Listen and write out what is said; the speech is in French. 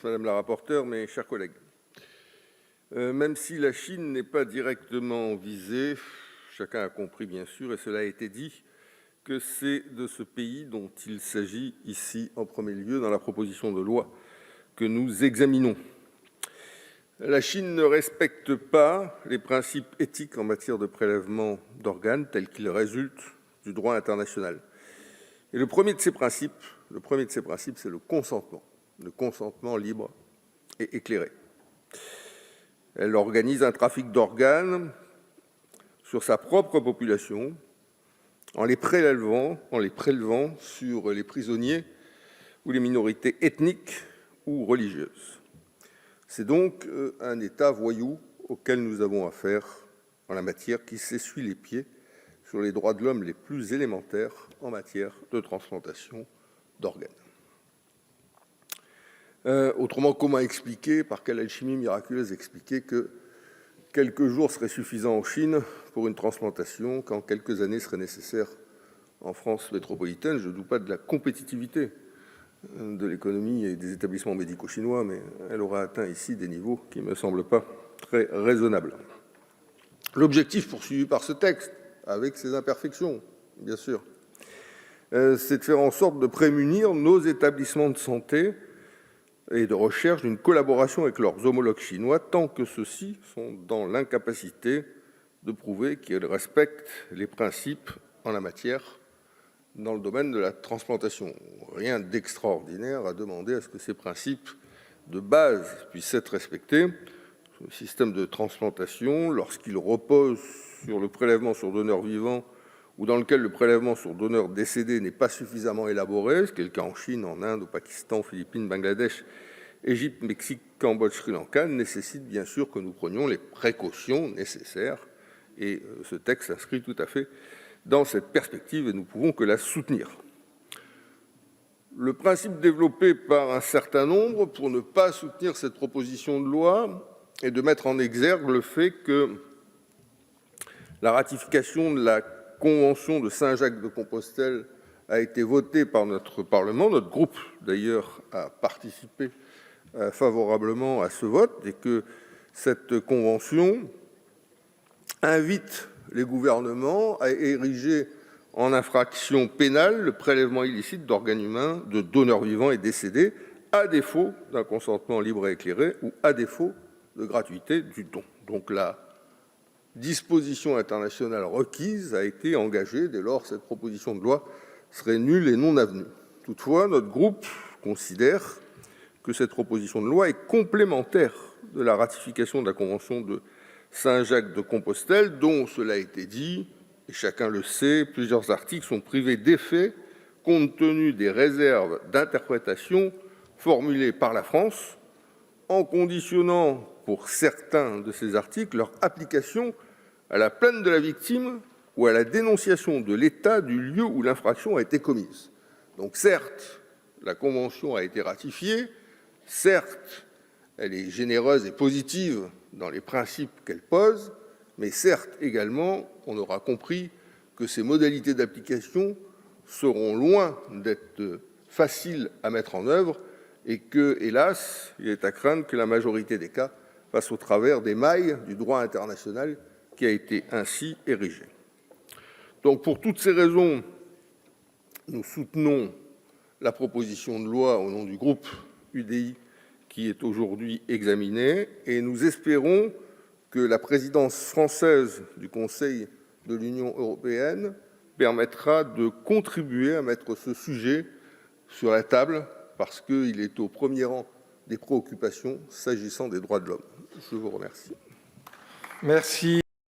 Madame la rapporteure, mes chers collègues. Même si la Chine n'est pas directement visée, chacun a compris bien sûr, et cela a été dit, que c'est de ce pays dont il s'agit ici en premier lieu dans la proposition de loi que nous examinons. La Chine ne respecte pas les principes éthiques en matière de prélèvement d'organes tels qu'ils résultent du droit international. Et le premier de ces principes, c'est le consentement libre et éclairé. Elle organise un trafic d'organes sur sa propre population en les prélevant sur les prisonniers ou les minorités ethniques ou religieuses. C'est donc un État voyou auquel nous avons affaire en la matière, qui s'essuie les pieds sur les droits de l'homme les plus élémentaires en matière de transplantation d'organes. Autrement, comment expliquer, par quelle alchimie miraculeuse expliquer que quelques jours seraient suffisants en Chine pour une transplantation, quand quelques années seraient nécessaires en France métropolitaine? Je ne doute pas de la compétitivité de l'économie et des établissements médicaux chinois, mais elle aura atteint ici des niveaux qui ne me semblent pas très raisonnables. L'objectif poursuivi par ce texte, avec ses imperfections, bien sûr, c'est de faire en sorte de prémunir nos établissements de santé et de recherche d'une collaboration avec leurs homologues chinois, tant que ceux-ci sont dans l'incapacité de prouver qu'ils respectent les principes en la matière dans le domaine de la transplantation. Rien d'extraordinaire à demander à ce que ces principes de base puissent être respectés. Le système de transplantation, lorsqu'il repose sur le prélèvement sur donneur vivant ou dans lequel le prélèvement sur donneur décédé n'est pas suffisamment élaboré, ce qui est le cas en Chine, en Inde, au Pakistan, aux Philippines, Bangladesh, Égypte, Mexique, Cambodge, Sri Lanka, nécessite bien sûr que nous prenions les précautions nécessaires. Et ce texte s'inscrit tout à fait dans cette perspective et nous ne pouvons que la soutenir. Le principe développé par un certain nombre pour ne pas soutenir cette proposition de loi est de mettre en exergue le fait que la ratification de la Convention de Saint-Jacques-de-Compostelle a été votée par notre Parlement. Notre groupe, d'ailleurs, a participé favorablement à ce vote et que cette convention invite les gouvernements à ériger en infraction pénale le prélèvement illicite d'organes humains de donneurs vivants et décédés, à défaut d'un consentement libre et éclairé ou à défaut de gratuité du don. Donc la disposition internationale requise a été engagée, dès lors cette proposition de loi serait nulle et non avenue. Toutefois, notre groupe considère que cette proposition de loi est complémentaire de la ratification de la Convention de Saint-Jacques-de-Compostelle, dont, cela a été dit, et chacun le sait, plusieurs articles sont privés d'effet compte tenu des réserves d'interprétation formulées par la France, en conditionnant pour certains de ces articles leur application à la plainte de la victime ou à la dénonciation de l'État du lieu où l'infraction a été commise. Donc certes, la Convention a été ratifiée, certes, elle est généreuse et positive dans les principes qu'elle pose, mais certes également, on aura compris que ces modalités d'application seront loin d'être faciles à mettre en œuvre et que, hélas, il est à craindre que la majorité des cas passe au travers des mailles du droit international qui a été ainsi érigé. Donc, pour toutes ces raisons, nous soutenons la proposition de loi au nom du groupe UDI qui est aujourd'hui examinée et nous espérons que la présidence française du Conseil de l'Union européenne permettra de contribuer à mettre ce sujet sur la table parce qu'il est au premier rang des préoccupations s'agissant des droits de l'homme. Je vous remercie. Merci.